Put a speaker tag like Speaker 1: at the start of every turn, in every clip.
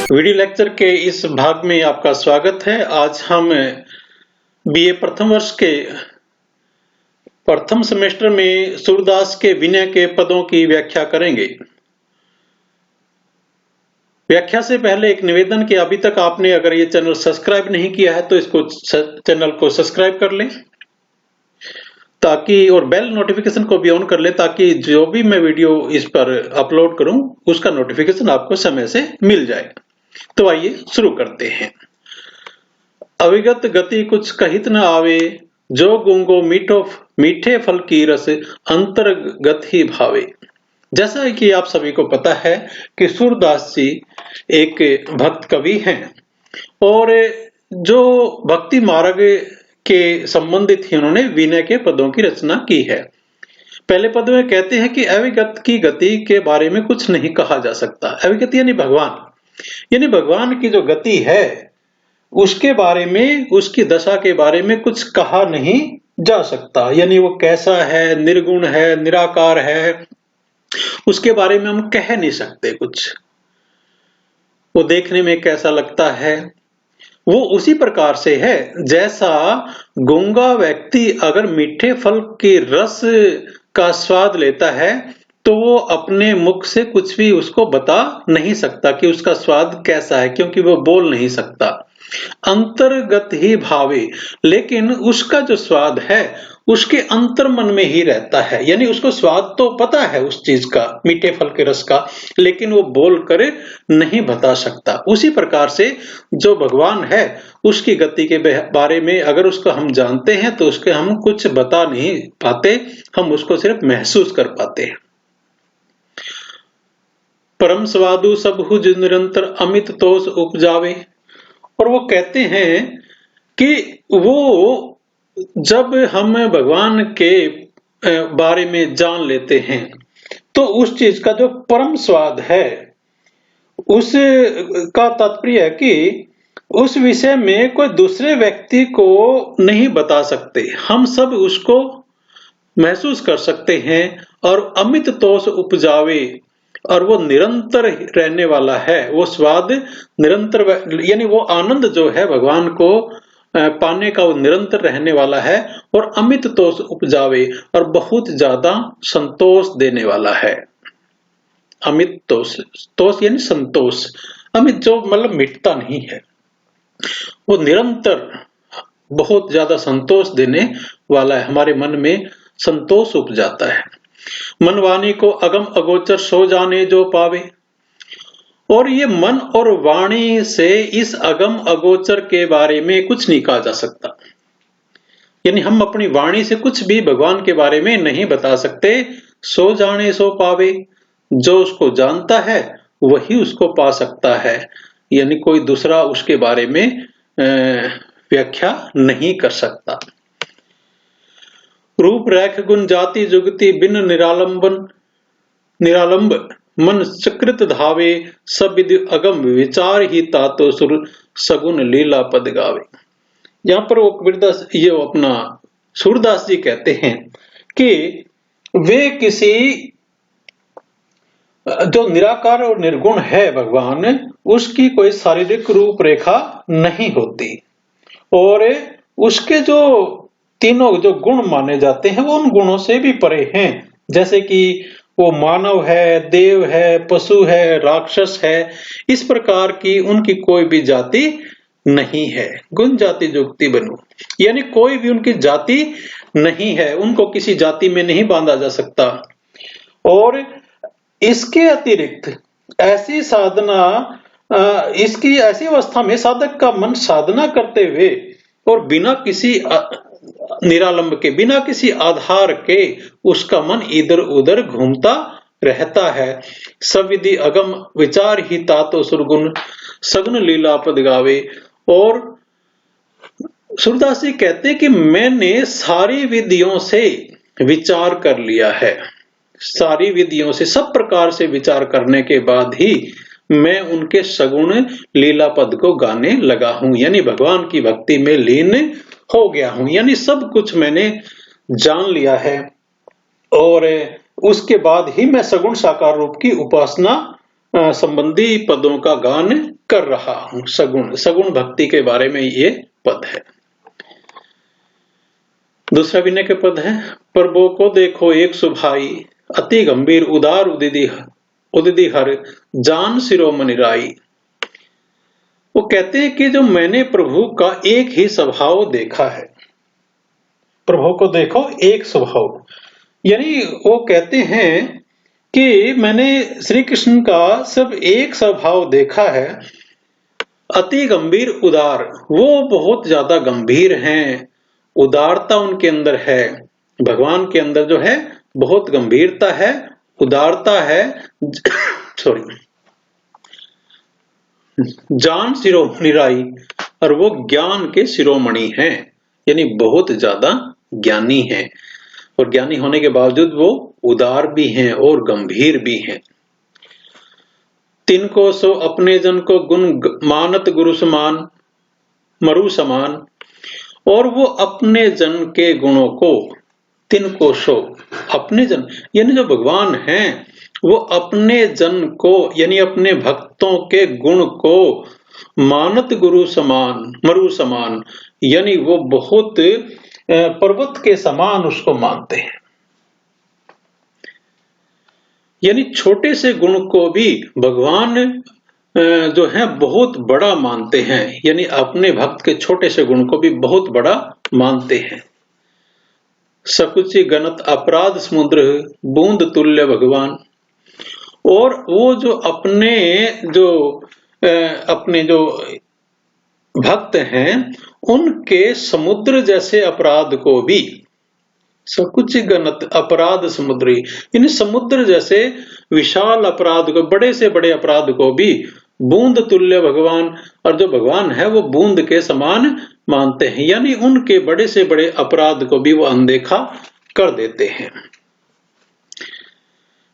Speaker 1: Video lecture के इस भाग में आपका स्वागत है। आज हम बीए प्रथम वर्ष के प्रथम सेमेस्टर में सूरदास के विनय के पदों की व्याख्या करेंगे। व्याख्या से पहले एक निवेदन कि अभी तक आपने अगर ये चैनल सब्सक्राइब नहीं किया है तो इसको चैनल को सब्सक्राइब कर लें ताकि और बेल नोटिफिकेशन को भी ऑन कर ले ताकि जो भी मैं वीडियो इस पर अपलोड करूं उसका नोटिफिकेशन आपको समय से मिल जाए। तो आइए शुरू करते हैं। अविगत गति कुछ कहित न आवे, जो गूंगो मीठे फल की रस अंतर्गत ही भावे। जैसा कि आप सभी को पता है कि सूरदास जी एक भक्त कवि हैं और जो भक्ति मार्ग के संबंधित ही उन्होंने विनय के पदों की रचना की है। पहले पद में कहते हैं कि अविगत की गति के बारे में कुछ नहीं कहा जा सकता। अविगत यानी भगवान की जो गति है उसके बारे में, उसकी दशा के बारे में कुछ कहा नहीं जा सकता। यानी वो कैसा है, निर्गुण है, निराकार है, उसके बारे में हम कह नहीं सकते कुछ। वो देखने में कैसा लगता है वो उसी प्रकार से है जैसा गूंगा व्यक्ति अगर मीठे फल के रस का स्वाद लेता है तो वो अपने मुख से कुछ भी उसको बता नहीं सकता कि उसका स्वाद कैसा है, क्योंकि वो बोल नहीं सकता। अंतर्गत ही भावे, लेकिन उसका जो स्वाद है उसके अंतर मन में ही रहता है। यानी उसको स्वाद तो पता है उस चीज का, मीठे फल के रस का, लेकिन वो बोल कर नहीं बता सकता। उसी प्रकार से जो भगवान है उसकी गति के बारे में अगर उसको हम जानते हैं तो उसके हम कुछ बता नहीं पाते, हम उसको सिर्फ महसूस कर पाते हैं। परम स्वादु सबहु जिन निरंतर अमित तोष उपजावे। और वो कहते हैं कि वो जब हम भगवान के बारे में जान लेते हैं तो उस चीज का जो परम स्वाद है उसका तात्पर्य है कि उस विषय में कोई दूसरे व्यक्ति को नहीं बता सकते, हम सब उसको महसूस कर सकते हैं। और अमित तोष उपजावे, और वो निरंतर रहने वाला है, वो स्वाद निरंतर, यानी वो आनंद जो है भगवान को पाने का वो निरंतर रहने वाला है। और अमित तोष उपजावे, और बहुत ज्यादा संतोष देने वाला है। अमित तोष यानी संतोष, अमित जो मतलब मिटता नहीं है, वो निरंतर बहुत ज्यादा संतोष देने वाला है। हमारे मन में संतोष उपजाता है। मनवाणी को अगम अगोचर सो जाने जो पावे। और ये मन और वाणी से इस अगम अगोचर के बारे में कुछ नहीं कहा जा सकता। यानी हम अपनी वाणी से कुछ भी भगवान के बारे में नहीं बता सकते। सो जाने सो पावे, जो उसको जानता है वही उसको पा सकता है, यानी कोई दूसरा उसके बारे में व्याख्या नहीं कर सकता। रूप रेख गुण जाति जुगति बिन निरालंब मन सकृत धावे, सब विधि अगम विचार ही तातो सुर सगुन लीला पद गावे। यहाँ पर वो कबीरदास ये अपना सूरदास जी कहते हैं कि वे किसी जो निराकार और निर्गुण है भगवान, उसकी कोई शारीरिक रूपरेखा नहीं होती। और उसके जो तीनों जो गुण माने जाते हैं वो उन गुणों से भी परे हैं। जैसे कि वो मानव है, देव है, पशु है, राक्षस है, इस प्रकार की उनकी कोई भी जाति नहीं है। गुण जाति जुगति बनु, यानी कोई भी उनकी जाति नहीं है, उनको किसी जाति में नहीं बांधा जा सकता। और इसके अतिरिक्त ऐसी साधना, इसकी ऐसी अवस्था में साधक का मन साधना करते हुए और बिना किसी निरालंब के, बिना किसी आधार के उसका मन इधर उधर घूमता रहता है। सविधि अगम विचार ही तातो सुरगुण सगुन लीला पद गावे। और सूरदास जी कहते कि मैंने सारी विधियों से विचार कर लिया है, सारी विधियों से, सब प्रकार से विचार करने के बाद ही मैं उनके सगुण लीला पद को गाने लगा हूं, यानी भगवान की भक्ति में लीन हो गया हूं। यानी सब कुछ मैंने जान लिया है और उसके बाद ही मैं सगुण साकार रूप की उपासना संबंधी पदों का गान कर रहा हूं। सगुण भक्ति के बारे में ये पद है। दूसरा विनय के पद है, प्रभु को देखो एक सुभाई, अति गंभीर उदार उदिति हर, जान शिरोमणि राई। वो कहते हैं कि जो मैंने प्रभु का एक ही स्वभाव देखा है, प्रभु को देखो एक स्वभाव, यानी वो कहते हैं कि मैंने श्री कृष्ण का सब एक स्वभाव देखा है। अति गंभीर उदार, वो बहुत ज्यादा गंभीर हैं, उदारता उनके अंदर है। भगवान के अंदर जो है बहुत गंभीरता है, उदारता है। सॉरी, जान शिरोमणि राई, और वो ज्ञान के शिरोमणि हैं, यानी बहुत ज्यादा ज्ञानी हैं, और ज्ञानी होने के बावजूद वो उदार भी हैं और गंभीर भी हैं। तिनको सो अपने जन को गुण मानत गुरु समान मरु समान, और वो अपने जन के गुणों को, तिनको सो अपने जन, यानी जो भगवान हैं वो अपने जन को, यानी अपने भक्तों के गुण को मानत गुरु समान मरु समान, यानी वो बहुत पर्वत के समान उसको मानते हैं। यानी छोटे से गुण को भी भगवान जो है बहुत बड़ा मानते हैं, यानी अपने भक्त के छोटे से गुण को भी बहुत बड़ा मानते हैं। सकुचि गणत अपराध समुद्र बूंद तुल्य भगवान, और वो जो अपने जो भक्त हैं उनके समुद्र जैसे अपराध को भी, सकुच गणत अपराध समुद्री, यानी समुद्र जैसे विशाल अपराध को, बड़े से बड़े अपराध को भी बूंद तुल्य भगवान, और जो भगवान है वो बूंद के समान मानते हैं, यानी उनके बड़े से बड़े अपराध को भी वो अनदेखा कर देते हैं।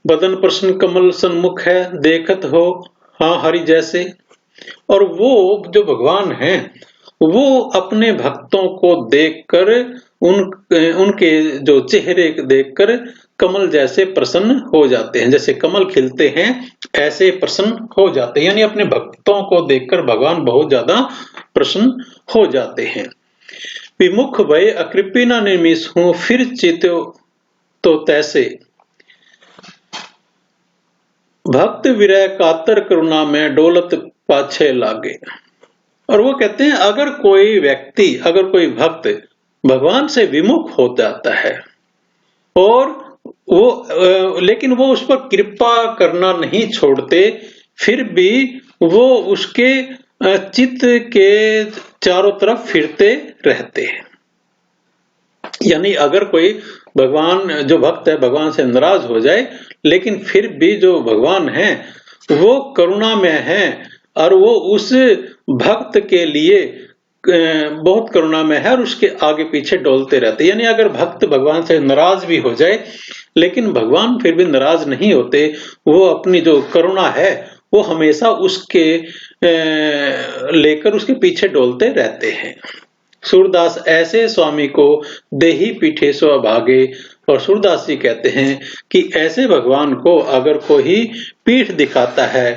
Speaker 1: बदन प्रसन्न कमल सन्मुख है, देखत हो हाँ हरि जैसे, और वो जो भगवान हैं वो अपने भक्तों को देखकर, उनके जो चेहरे देखकर कमल जैसे प्रसन्न हो जाते हैं, जैसे कमल खिलते हैं ऐसे प्रसन्न हो जाते हैं, यानी अपने भक्तों को देखकर भगवान बहुत ज्यादा प्रसन्न हो जाते हैं। विमुख भय अकृपी न निमिष हूं, फिर चितो तो तैसे, भक्त विरह कातर करुणा में डोलत पाछे लागे। और वो कहते हैं अगर कोई व्यक्ति, अगर कोई भक्त भगवान से विमुख हो जाता है और वो लेकिन वो उस पर कृपा करना नहीं छोड़ते, फिर भी वो उसके चित्त के चारों तरफ फिरते रहते हैं। यानी अगर कोई भगवान, जो भक्त है भगवान से नाराज हो जाए, लेकिन फिर भी जो भगवान है वो करुणा में है और वो उस भक्त के लिए बहुत करुणा में है और उसके आगे पीछे डोलते रहते। यानी अगर भक्त भगवान से नाराज भी हो जाए लेकिन भगवान फिर भी नाराज नहीं होते, वो अपनी जो करुणा है वो हमेशा उसके लेकर उसके पीछे डोलते रहते हैं। सूरदास ऐसे स्वामी को देही पीठे सो अभागे, और सूरदास जी कहते हैं कि ऐसे भगवान को अगर कोई पीठ दिखाता है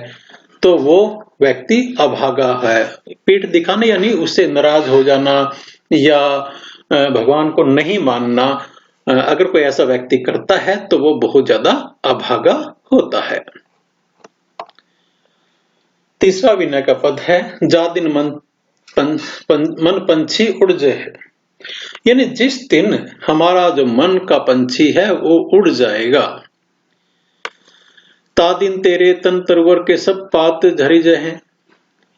Speaker 1: तो वो व्यक्ति अभागा है। पीठ दिखाना यानी उससे नाराज हो जाना या भगवान को नहीं मानना, अगर कोई ऐसा व्यक्ति करता है तो वो बहुत ज्यादा अभागा होता है। तीसरा विनय का पद है, जा दिन मन पंछी उड़ जाए, यानी जिस दिन हमारा जो मन का पंछी है वो उड़ जाएगा। ता दिन तेरे तन तरवर के सब पात झरी जाए,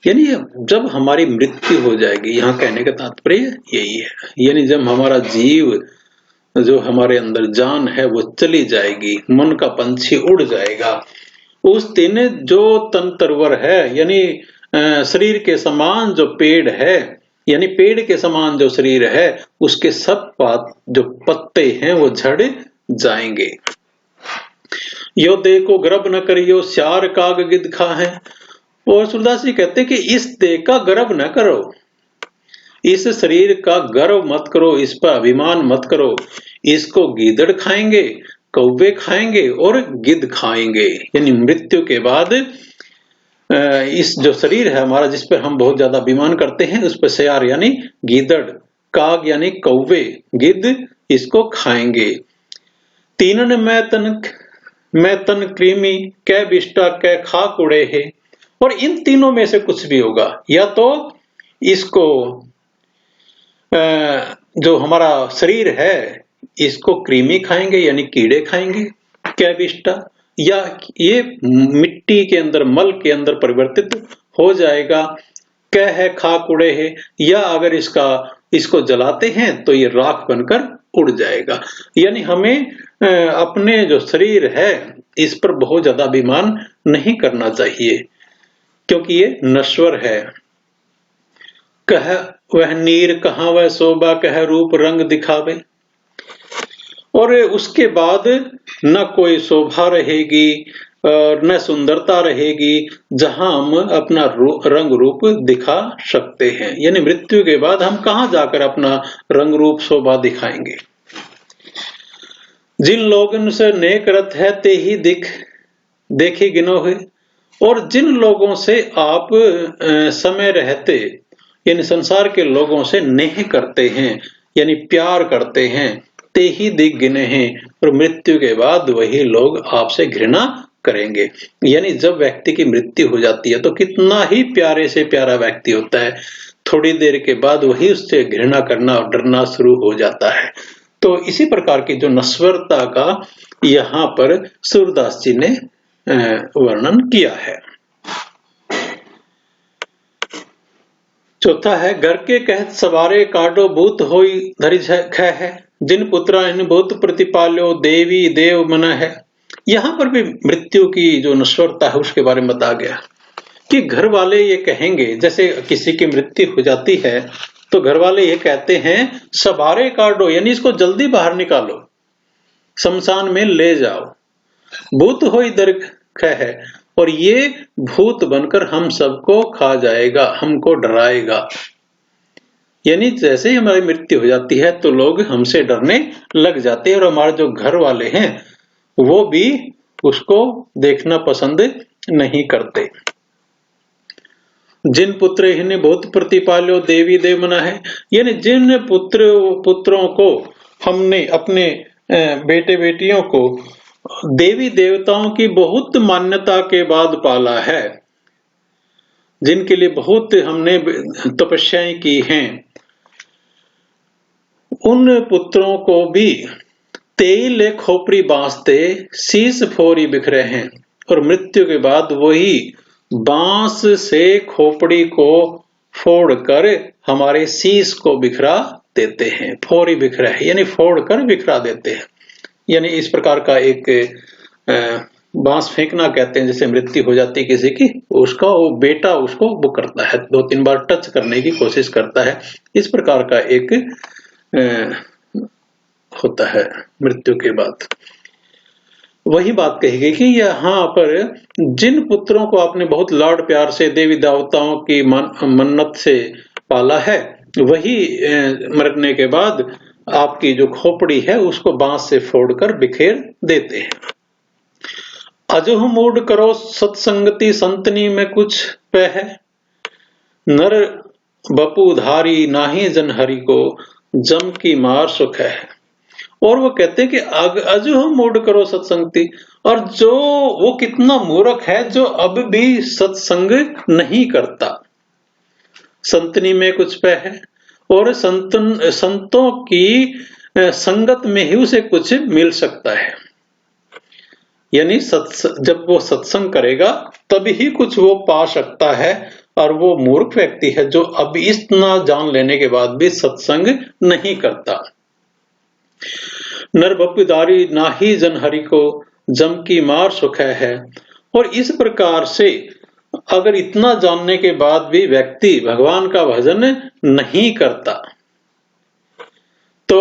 Speaker 1: यानी जब हमारी मृत्यु हो जाएगी, यहाँ कहने का तात्पर्य यही है, यानी जब हमारा जीव, जो हमारे अंदर जान है वो चली जाएगी, मन का पंछी उड़ जाएगा, उस दिन जो तन तरवर है यानी शरीर के समान जो पेड़ है, यानी पेड़ के समान जो शरीर है उसके सब पात जो पत्ते हैं वो झड़ जाएंगे। यो देह को गर्भ न करियो, श्यार काग गिद्ध खाहे, और सूरदास जी कहते हैं कि इस देह का गर्व न करो, इस शरीर का गर्व मत करो, इस पर अभिमान मत करो, इसको गीदड़ खाएंगे कौवे खाएंगे और गिद्ध खाएंगे। यानी मृत्यु के बाद इस जो शरीर है हमारा, जिस पर हम बहुत ज्यादा अभिमान करते हैं, उस पर सयार यानी गीदड़, काग यानी कौवे, गिद्ध इसको खाएंगे। तीनन मैं तन कृमि कै बिष्टा कै खाक उड़े है। और इन तीनों में से कुछ भी होगा, या तो इसको जो हमारा शरीर है इसको कृमि खाएंगे यानी कीड़े खाएंगे, कै बिष्टा, या ये मिट्टी के अंदर, मल के अंदर परिवर्तित हो जाएगा, कह है खाक उड़े है, या अगर इसको जलाते हैं तो ये राख बनकर उड़ जाएगा। यानी हमें अपने जो शरीर है इस पर बहुत ज्यादा अभिमान नहीं करना चाहिए, क्योंकि ये नश्वर है। कह वह नीर कहाँ वह शोभा, कह रूप रंग दिखावे। और उसके बाद न कोई शोभा रहेगी और न सुंदरता रहेगी जहां हम अपना रंग रूप दिखा सकते हैं। यानी मृत्यु के बाद हम कहां जाकर अपना रंग रूप शोभा दिखाएंगे। जिन लोगों से नेक रत है ते ही देखी गिनो है। और जिन लोगों से आप समय रहते यानी संसार के लोगों से नेह करते हैं यानी प्यार करते हैं, ते ही दिख गिने हैं, और मृत्यु के बाद वही लोग आपसे घृणा करेंगे। यानी जब व्यक्ति की मृत्यु हो जाती है तो कितना ही प्यारे से प्यारा व्यक्ति होता है, थोड़ी देर के बाद वही उससे घृणा करना और डरना शुरू हो जाता है। तो इसी प्रकार की जो नश्वरता का यहाँ पर सूरदास जी ने वर्णन किया है। चौथा है, घर के कहत सवारे काटो भूत होई धरि खै है, जिन पुत्रा इन भूत प्रतिपाल्यो देवी देव मन है। यहाँ पर भी मृत्यु की जो नश्वरता है उसके बारे में बताया गया कि घर वाले ये कहेंगे, जैसे किसी की मृत्यु हो जाती है तो घर वाले ये कहते हैं सवारे काटो, यानी इसको जल्दी बाहर निकालो, शमशान में ले जाओ, भूत होई दर खै है, और ये भूत बनकर हम सबको खा जाएगा, हमको डराएगा। यानी जैसे ही हमारी मृत्यु हो जाती है तो लोग हमसे डरने लग जाते हैं, और हमारे जो घर वाले हैं वो भी उसको देखना पसंद नहीं करते। जिन पुत्र इन्हें बहुत प्रतिपाल्यो देवी देव मना है, यानी जिन पुत्रों को हमने अपने बेटे बेटियों को देवी देवताओं की बहुत मान्यता के बाद पाला है, जिनके लिए बहुत हमने तपस्याएं की हैं, उन पुत्रों को भी तेल खोपड़ी बांसते शीश फोरी बिखरे हैं। और मृत्यु के बाद वही बांस से खोपड़ी को फोड़कर हमारे शीश को बिखरा देते हैं। फोरी बिखरा है यानी फोड़कर बिखरा देते हैं। यानी इस प्रकार का एक बांस फेंकना कहते हैं, जैसे मृत्यु हो जाती है किसी की, उसका वो बेटा उसको वो करता है, 2-3 बार टच करने की कोशिश करता है। इस प्रकार का एक होता है मृत्यु के बाद। वही बात कही गई कि यहाँ पर जिन पुत्रों को आपने बहुत लाड प्यार से देवी देवताओं की मन्नत से पाला है, वही मरने के बाद आपकी जो खोपड़ी है उसको बांस से फोड़कर बिखेर देते हैं। अजो मूड करो सत्संगति संतनी में कुछ पे है, नर बपुधारी नाही जन हरि को जम की मार सुख है। और वो कहते हैं कि अजो मूड करो सत्संगति, और जो वो कितना मूर्ख है जो अब भी सत्संग नहीं करता। संतनी में कुछ पे है, और संतों की संगत में ही उसे कुछ मिल सकता है। यानी जब वो सत्संग करेगा तभी ही कुछ वो पा सकता है, और वो मूर्ख व्यक्ति है जो अब इतना जान लेने के बाद भी सत्संग नहीं करता। नर बपुदारी नाही जन हरि को जम की मार सुख है। और इस प्रकार से अगर इतना जानने के बाद भी व्यक्ति भगवान का भजन नहीं करता तो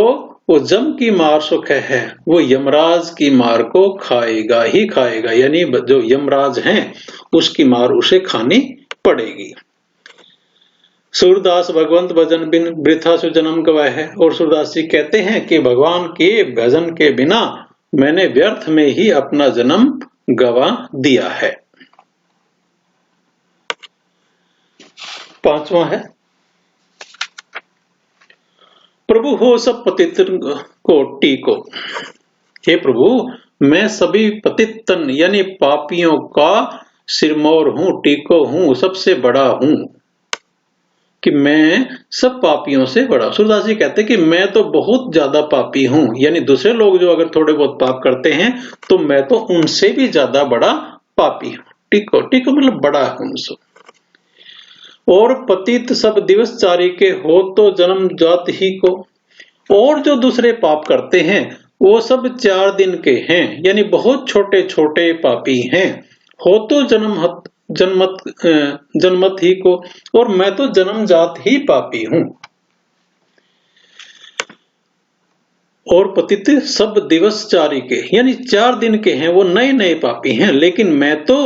Speaker 1: वो जम की मार सुख है, वो यमराज की मार को खाएगा ही खाएगा। यानी जो यमराज हैं उसकी मार उसे खानी पड़ेगी। सूरदास भगवंत भजन बिन वृथा सुजन्म गवाए है। और सूरदास जी कहते हैं कि भगवान के भजन के बिना मैंने व्यर्थ में ही अपना जन्म गवा दिया है। पांचवा है, प्रभु हो सब पतितन को टीको। हे प्रभु, मैं सभी पतितन यानी पापियों का सिरमौर हूं, टीको हूं, सबसे बड़ा हूं, कि मैं सब पापियों से बड़ा। सूरदास जी कहते हैं कि मैं तो बहुत ज्यादा पापी हूं, यानी दूसरे लोग जो अगर थोड़े बहुत पाप करते हैं तो मैं तो उनसे भी ज्यादा बड़ा पापी हूं। टीको, टीको मतलब बड़ा हूं उनसे। और पतित सब दिवस चारी के हो तो जन्म जात ही को। और जो दूसरे पाप करते हैं वो सब 4 दिन के हैं, यानी बहुत छोटे छोटे पापी हैं। हो तो जन्मत ही को, और मैं तो जन्मजात ही पापी हूं। और पतित सब दिवस चारी के, यानी 4 दिन के हैं, वो नए नए पापी हैं, लेकिन मैं तो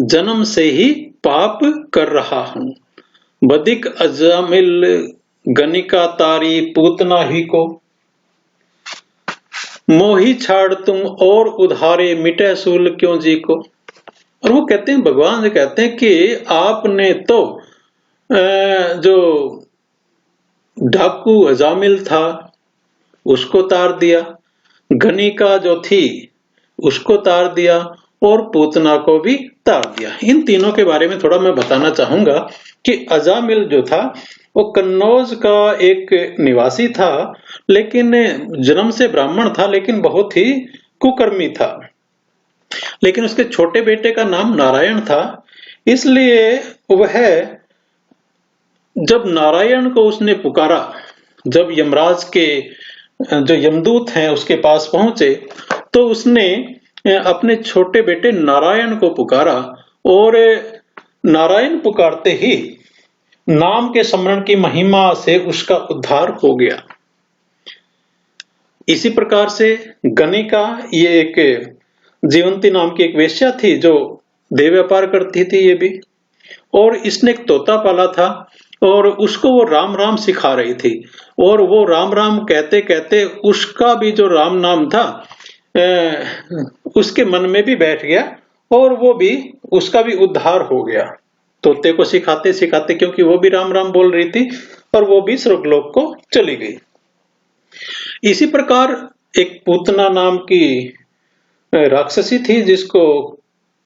Speaker 1: जन्म से ही पाप कर रहा हूं। बदिक अजामिल गनिका तारी पूतना ही को, मोही छाड़ तुम और उधारे मिटे सूल क्यों जी को। और वो कहते हैं, भगवान जी कहते हैं कि आपने तो जो डाकू अजामिल था उसको तार दिया, गनिका जो थी उसको तार दिया, और पूतना को भी तार दिया। इन तीनों के बारे में थोड़ा मैं बताना चाहूंगा कि अजामिल जो था वो कन्नौज का एक निवासी था, लेकिन जन्म से ब्राह्मण था, लेकिन बहुत ही कुकर्मी था। लेकिन उसके छोटे बेटे का नाम नारायण था, इसलिए वह जब नारायण को उसने पुकारा, जब यमराज के जो यमदूत हैं उसके पास पहुंचे, तो उसने अपने छोटे बेटे नारायण को पुकारा, और नारायण पुकारते ही नाम के स्मरण की महिमा से उसका उद्धार हो गया। इसी प्रकार से गनिका, ये एक जीवंती नाम की एक वेश्या थी जो देह व्यापार करती थी ये भी, और इसने एक तोता पाला था, और उसको वो राम राम सिखा रही थी, और वो राम राम कहते कहते उसका भी जो राम नाम था उसके मन में भी बैठ गया, और वो भी, उसका भी उद्धार हो गया तोते को सिखाते सिखाते, क्योंकि वो भी राम राम बोल रही थी और वो भी स्वर्गलोक को चली गई। इसी प्रकार एक पूतना नाम की राक्षसी थी जिसको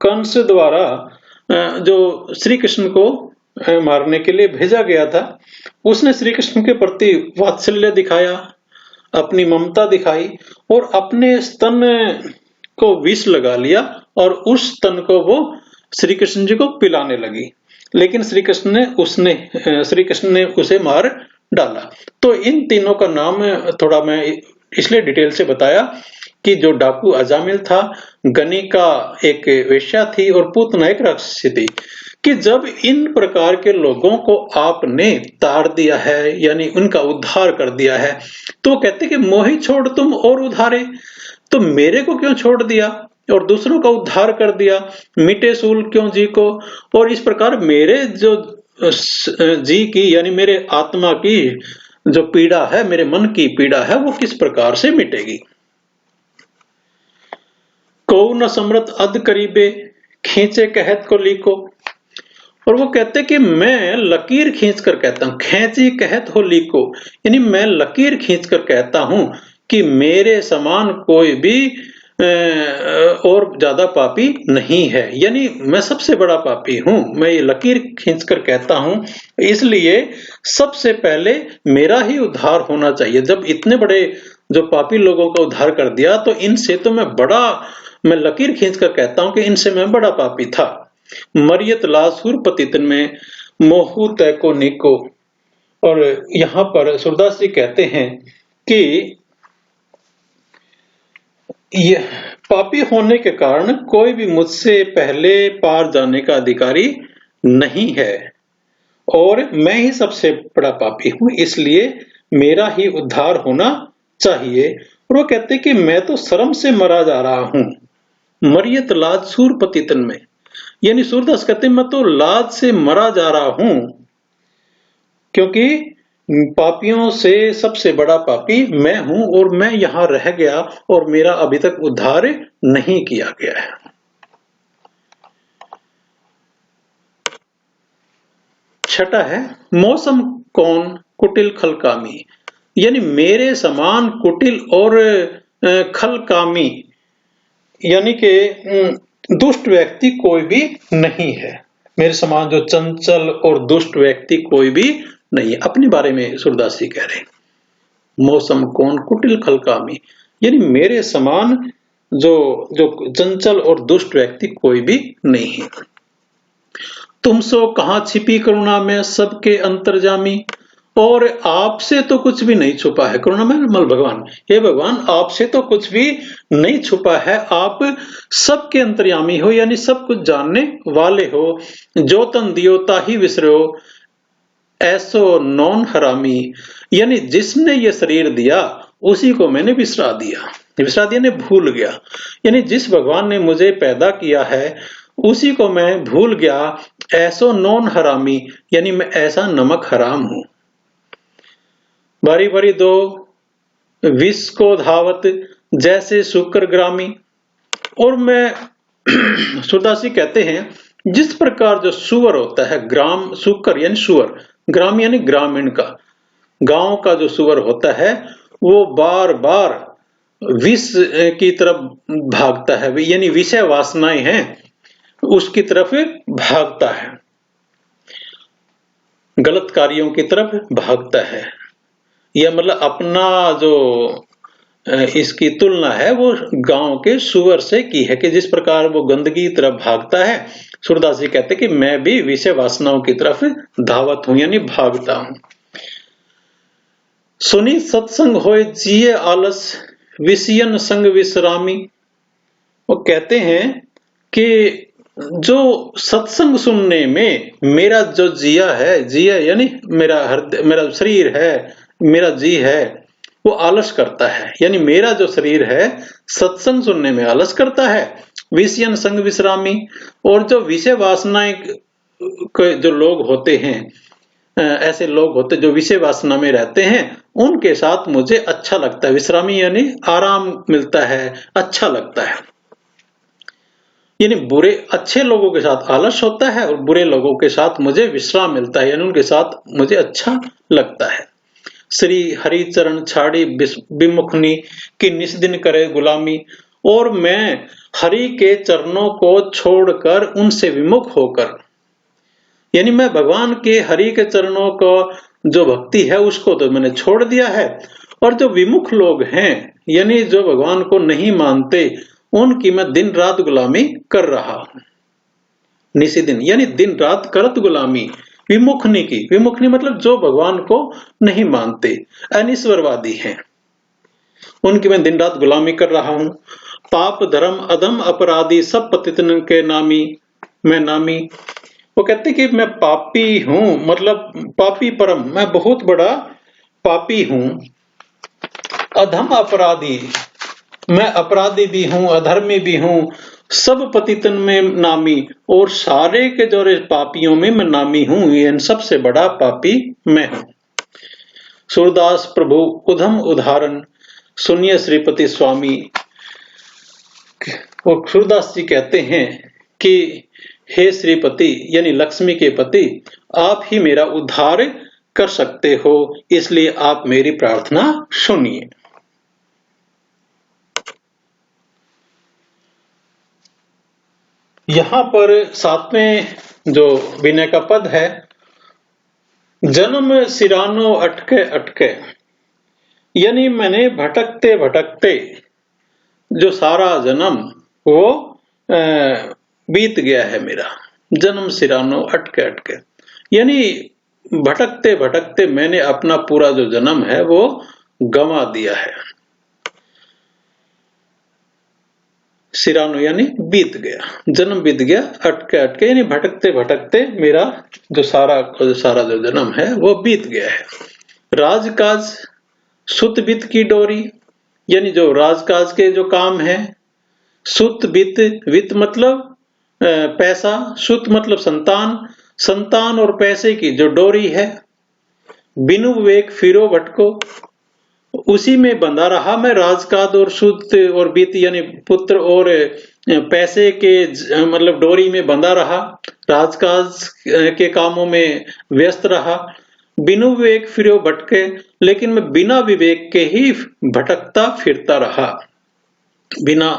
Speaker 1: कंस द्वारा जो श्री कृष्ण को मारने के लिए भेजा गया था। उसने श्री कृष्ण के प्रति वात्सल्य दिखाया, अपनी ममता दिखाई, और अपने स्तन को विष लगा लिया, और उस स्तन को वो श्री कृष्ण जी को पिलाने लगी। लेकिन श्री कृष्ण ने उसे मार डाला। तो इन तीनों का नाम थोड़ा मैं इसलिए डिटेल से बताया कि जो डाकू अजामिल था, गनिका एक वेश्या थी, और पूतना एक राक्षसी थी, कि जब इन प्रकार के लोगों को आपने तार दिया है, यानी उनका उद्धार कर दिया है, तो कहते कि मोहि छोड़ तुम और उधारे, तो मेरे को क्यों छोड़ दिया और दूसरों का उद्धार कर दिया, मिटे सूल क्यों जी को। और इस प्रकार मेरे जो जी की, यानी मेरे आत्मा की जो पीड़ा है, मेरे मन की पीड़ा है, वो किस प्रकार से मिटेगी। को न समृत अध करीबे खींचे कहत को लीको। और वो कहते कि मैं लकीर खींच कर कहता हूं, खींची कहत हो लीको, यानी मैं लकीर खींच कर कहता हूं कि मेरे समान कोई भी और ज्यादा पापी नहीं है, यानी मैं सबसे बड़ा पापी हूं, मैं ये लकीर खींचकर कहता हूं। इसलिए सबसे पहले मेरा ही उद्धार होना चाहिए। जब इतने बड़े जो पापी लोगों का उद्धार कर दिया, तो इनसे तो मैं लकीर खींचकर कहता हूं कि इनसे मैं बड़ा पापी था। मरियत लासुर पतितन में मोहू तैको निको। और यहां पर सूरदास जी कहते हैं कि यह पापी होने के कारण कोई भी मुझसे पहले पार जाने का अधिकारी नहीं है, और मैं ही सबसे बड़ा पापी हूं, इसलिए मेरा ही उद्धार होना चाहिए। और वो कहते कि मैं तो शर्म से मरा जा रहा हूं। मरियत लाज सूर पतितन में, यानी सूरदास कहते मैं तो लाज से मरा जा रहा हूं, क्योंकि पापियों से सबसे बड़ा पापी मैं हूं और मैं यहां रह गया और मेरा अभी तक उद्धार नहीं किया गया है। छठा है मौसम कौन कुटिल खलकामी, यानी मेरे समान कुटिल और खलकामी यानी कि दुष्ट व्यक्ति कोई भी नहीं है। मेरे समान जो चंचल और दुष्ट व्यक्ति कोई भी नहीं है। अपने बारे में सूरदास जी कह रहे हैं, मौसम कौन कुटिल खलकामी, यानी मेरे समान जो जो चंचल और दुष्ट व्यक्ति कोई भी नहीं है। तुम सो कहां छिपी करुणा में सबके अंतर्जामी, और आपसे तो कुछ भी नहीं छुपा है। करुणा में भगवान, हे भगवान आपसे तो कुछ भी नहीं छुपा है, आप सबके अंतर्यामी हो यानी सब कुछ जानने वाले हो। जो तन दियो ताही विसरो ऐसो नॉन हरामी, यानी जिसने ये शरीर दिया उसी को मैंने विसरा दिया ने भूल गया, यानी जिस भगवान ने मुझे पैदा किया है उसी को मैं भूल गया। ऐसो नॉन हरामी, यानी मैं ऐसा नमक हराम हूं। बारी बारी दो विष को धावत जैसे शुक्र ग्रामी, और मैं सूरदास जी कहते हैं जिस प्रकार जो सुअर होता है, ग्राम शुक्र यानी सुअर, ग्राम यानी ग्रामीण का, गांव का जो सुअर होता है वो बार बार विष की तरफ भागता है, यानी विषय वासनाएं हैं उसकी तरफ भागता है, गलत कार्यों की तरफ भागता है। यह मतलब अपना जो इसकी तुलना है वो गांव के सुअर से की है कि जिस प्रकार वो गंदगी की तरफ भागता है, सूरदास जी कहते हैं कि मैं भी विषय वासनाओं की तरफ धावत हूं यानी भागता हूं। सुनी सत्संग होए जिये आलस विषयन संग विश्रामी, वो कहते हैं कि जो सत्संग सुनने में मेरा जो जिया यानी मेरा शरीर है, मेरा जी है वो आलस करता है, यानी मेरा जो शरीर है सत्संग सुनने में आलस करता है। विषयन संग विश्रामी, और जो विषय वासनाएं के जो लोग होते हैं, ऐसे लोग होते जो विषय वासना में रहते हैं उनके साथ मुझे अच्छा लगता है। विश्रामी यानी आराम मिलता है, अच्छा लगता है, यानी बुरे अच्छे लोगों के साथ आलस होता है और बुरे लोगों के साथ मुझे विश्राम मिलता है, यानी उनके साथ मुझे अच्छा लगता है। श्री हरि चरण छाड़ी विमुखनी की निस्दिन करे गुलामी, और मैं हरि के चरणों को छोड़कर उनसे विमुख होकर, यानी मैं भगवान के हरि के चरणों को जो भक्ति है उसको तो मैंने छोड़ दिया है, और जो विमुख लोग हैं यानी जो भगवान को नहीं मानते उनकी मैं दिन रात गुलामी कर रहा हूं। निशिदिन यानी दिन रात करत गुलामी, विमुखनी की, विमुखनी मतलब जो भगवान को नहीं मानते, अनिश्वरवादी हैं, उनकी मैं दिन रात गुलामी कर रहा हूं। पाप धर्म अधम अपराधी सब पतितन के नामी मैं नामी, वो कहते कि मैं पापी हूं, मतलब पापी परम, मैं बहुत बड़ा पापी हूं। अधम अपराधी, मैं अपराधी भी हूं, अधर्मी भी हूं, सब पतितन में नामी, और सारे के जो पापियों में मैं नामी हूं, इन सबसे बड़ा पापी मैं हूं। सूरदास प्रभु उधम उदाहरण सुनिए श्रीपति स्वामी, वो सूरदास जी कहते हैं कि हे श्रीपति यानी लक्ष्मी के पति, आप ही मेरा उद्धार कर सकते हो, इसलिए आप मेरी प्रार्थना सुनिए। यहां पर सातवें जो विनय का पद है, जन्म सिरानो अटके अटके, यानी मैंने भटकते भटकते जो सारा जन्म वो बीत गया है मेरा। जन्म सिरानो अटके अटके, यानी भटकते भटकते मैंने अपना पूरा जो जन्म है वो गंवा दिया है। सिरानो यानी बीत गया, जन्म बीत गया, अटके अटके यानी भटकते भटकते मेरा जो सारा जो जन्म है वो बीत गया है। राजकाज सुत वित्त की डोरी, यानी जो राजकाज के जो काम है, सुत वित्त, वित्त मतलब पैसा, सुत मतलब संतान, संतान और पैसे की जो डोरी है, बिनु विवेक फिरो भटको, उसी में बंधा रहा मैं राजकाज और सुत और बीत यानी पुत्र और पैसे के मतलब डोरी में बंधा रहा, राजकाज के कामों में व्यस्त रहा। बिनु विवेक फिरो भटके, लेकिन मैं बिना विवेक के ही भटकता फिरता रहा, बिना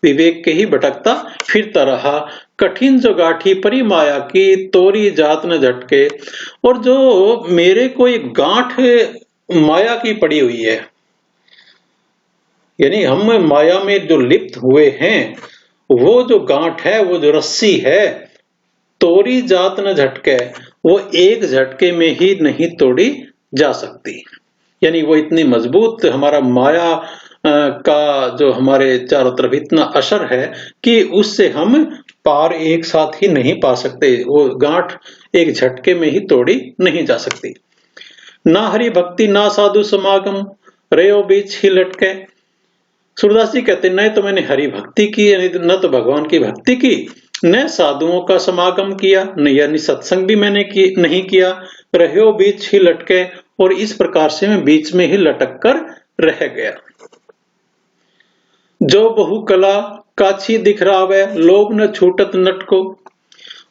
Speaker 1: विवेक के ही भटकता फिरता रहा। कठिन जो गांठी परी माया की, तोरी जात न झटके, और जो मेरे को एक गांठ माया की पड़ी हुई है, यानी हम माया में जो लिप्त हुए हैं, वो जो गांठ है, वो जो रस्सी है, तोरी जात न झटके, वो एक झटके में ही नहीं तोड़ी जा सकती। यानी वो इतनी मजबूत हमारा माया का जो हमारे चारों तरफ इतना असर है कि उससे हम पार एक साथ ही नहीं पा सकते, वो गांठ एक झटके में ही तोड़ी नहीं जा सकती। ना हरि भक्ति ना साधु समागम, रयो बीच ही लटके। सूरदास जी कहते न तो मैंने हरि भक्ति की, न तो भगवान की भक्ति की, न साधुओं का समागम किया, न यानी सत्संग भी मैंने नहीं किया। रहो बीच ही लटके, और इस प्रकार से मैं बीच में ही लटक कर रह गया। जो बहु कला काछी दिख रावे, लोभ न छूटत नट को।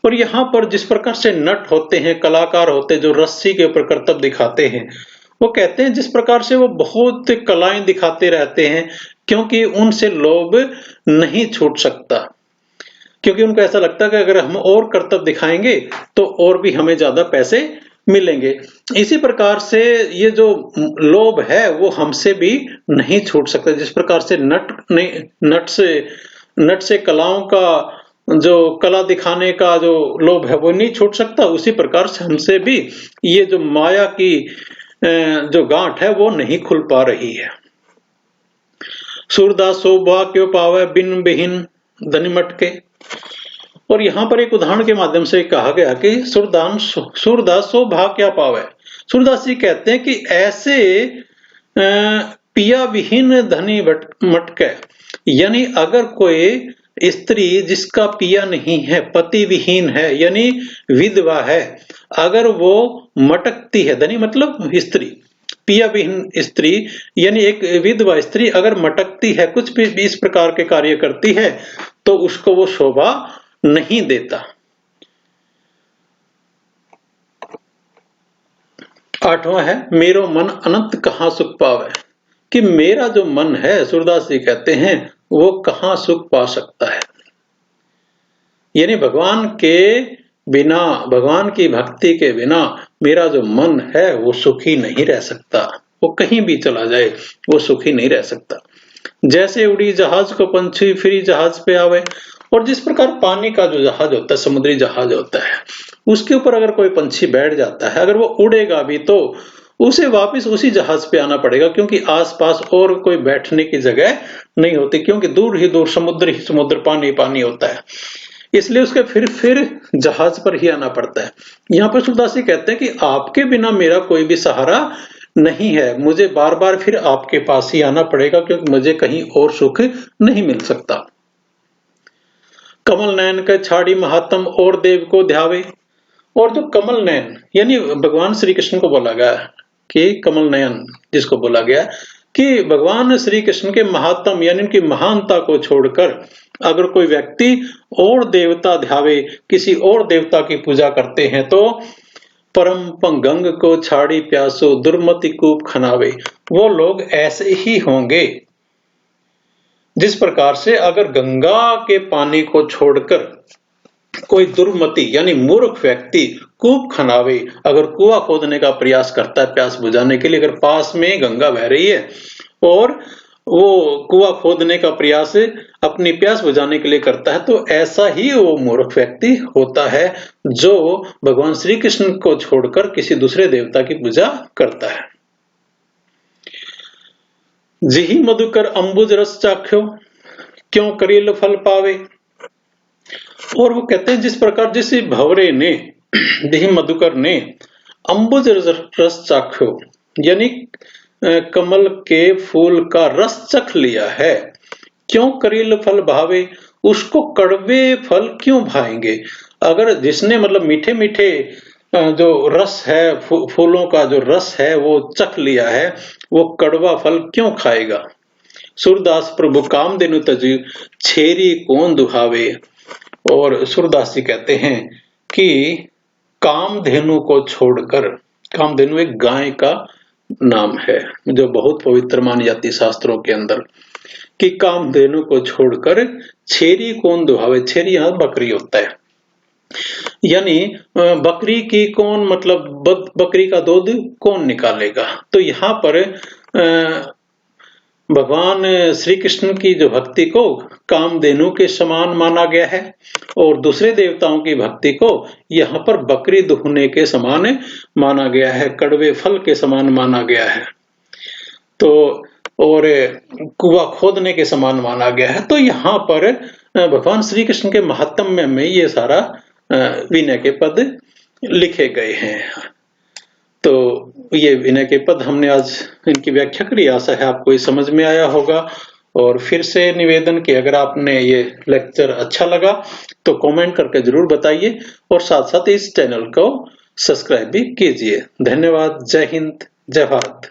Speaker 1: और यहाँ पर जिस प्रकार से नट होते हैं, कलाकार होते हैं, जो रस्सी के ऊपर करतब दिखाते हैं, वो कहते हैं जिस प्रकार से वो बहुत कलाएं दिखाते रहते हैं, क्योंकि उनसे लोभ नहीं छूट सकता, क्योंकि उनको ऐसा लगता है कि अगर हम और करतब दिखाएंगे तो और भी हमें ज्यादा पैसे मिलेंगे। इसी प्रकार से ये जो लोभ है वो हमसे भी नहीं छूट सकता। जिस प्रकार से नट से कलाओं का जो कला दिखाने का जो लोभ है वो नहीं छूट सकता, उसी प्रकार से हमसे भी ये जो माया की जो गांठ है वो नहीं खुल पा रही है। सूरदास शोभा क्यों पावे, बिन बिहीन धनी मटके। और यहाँ पर एक उदाहरण के माध्यम से कहा गया कि सूरदास शोभा क्या पावे। सूरदास जी कहते हैं कि ऐसे पिया विहीन धनी मटके, यानी अगर कोई स्त्री जिसका पिया नहीं है, पति विहीन है, यानी विधवा है, अगर वो मटकती है, धनी मतलब स्त्री, पिया विहीन स्त्री यानी एक विधवा स्त्री अगर मटकती है, कुछ भी इस प्रकार के कार्य करती है, तो उसको वो शोभा नहीं देता। 8वां है मेरो मन अनंत कहां सुख पावे, कि मेरा जो मन है, सूरदास जी कहते हैं, वो कहां सुख पा सकता है। यानी भगवान के बिना, भगवान की भक्ति के बिना मेरा जो मन है वो सुखी नहीं रह सकता, वो कहीं भी चला जाए वो सुखी नहीं रह सकता। जैसे उड़ी जहाज को पंछी फिर जहाज पे आवे, और जिस प्रकार पानी का जो जहाज होता है, समुद्री जहाज होता है, उसके ऊपर अगर कोई पंछी बैठ जाता है, अगर वो उड़ेगा भी तो उसे वापस उसी जहाज पे आना पड़ेगा, क्योंकि आसपास और कोई बैठने की जगह नहीं होती, क्योंकि दूर ही दूर समुद्र ही समुद्र, पानी पानी होता है, इसलिए उसके फिर जहाज पर ही आना पड़ता है। यहाँ पर सूरदास जी कहते हैं कि आपके बिना मेरा कोई भी सहारा नहीं है, मुझे बार बार फिर आपके पास ही आना पड़ेगा, क्योंकि मुझे कहीं और सुख नहीं मिल सकता। कमल नयन का छाड़ी महात्म और देव को ध्यावे, और जो कमल नयन यानी भगवान श्री कृष्ण को बोला गया कि कमल नयन जिसको बोला गया कि भगवान श्री कृष्ण के महात्म यानी उनकी महानता को छोड़कर अगर कोई व्यक्ति और देवता ध्यावे, किसी और देवता की पूजा करते हैं, तो परम गंग को छाड़ी प्यासो दुर्मति कूप खनावे, वो लोग ऐसे ही होंगे जिस प्रकार से अगर गंगा के पानी को छोड़कर कोई दुर्मति यानी मूर्ख व्यक्ति कूप खनावे, अगर कुआं खोदने का प्रयास करता है प्यास बुझाने के लिए, अगर पास में गंगा बह रही है और वो कुआं खोदने का प्रयास अपनी प्यास बुझाने के लिए करता है, तो ऐसा ही वो मूर्ख व्यक्ति होता है जो भगवान श्री कृष्ण को छोड़कर किसी दूसरे देवता की पूजा करता है। जिहि मधुकर अंबुज रस चाख्यो, क्यों करील फल पावे। और वो कहते हैं जिस प्रकार जिस भंवरे ने, जिहि मधुकर ने अंबुज रस चाख्यो, यानी कमल के फूल का रस चख लिया है, क्यों करील फल भावे, उसको कड़वे फल क्यों भाएंगे। अगर जिसने मतलब मीठे मीठे जो रस है, फूलों का जो रस है वो चख लिया है, वो कड़वा फल क्यों खाएगा। सूरदास प्रभु कामधेनु तजी छेरी कौन दुहावे। और सूरदास जी कहते हैं कि कामधेनु को छोड़कर, कामधेनु एक गाय का नाम है जो बहुत पवित्र मानी जाती है शास्त्रों के अंदर, कि कामधेनु को छोड़कर छेरी कौन दुहावे। छेरी यहाँ बकरी होता है, यानी बकरी की कौन, मतलब बकरी का दूध कौन निकालेगा। तो यहाँ पर भगवान श्री कृष्ण की जो भक्ति को कामधेनु के समान माना गया है और दूसरे देवताओं की भक्ति को यहाँ पर बकरी दुहने के समान माना गया है, कड़वे फल के समान माना गया है, तो और कुआं खोदने के समान माना गया है। तो यहाँ पर भगवान श्री कृष्ण के महात्म्य में ये सारा विनय के पद लिखे गए हैं। तो ये विनय के पद हमने आज इनकी व्याख्या करी, आशा है आपको ये समझ में आया होगा। और फिर से निवेदन कि अगर आपने ये लेक्चर अच्छा लगा तो कमेंट करके जरूर बताइए और साथ साथ इस चैनल को सब्सक्राइब भी कीजिए। धन्यवाद। जय हिंद, जय भारत।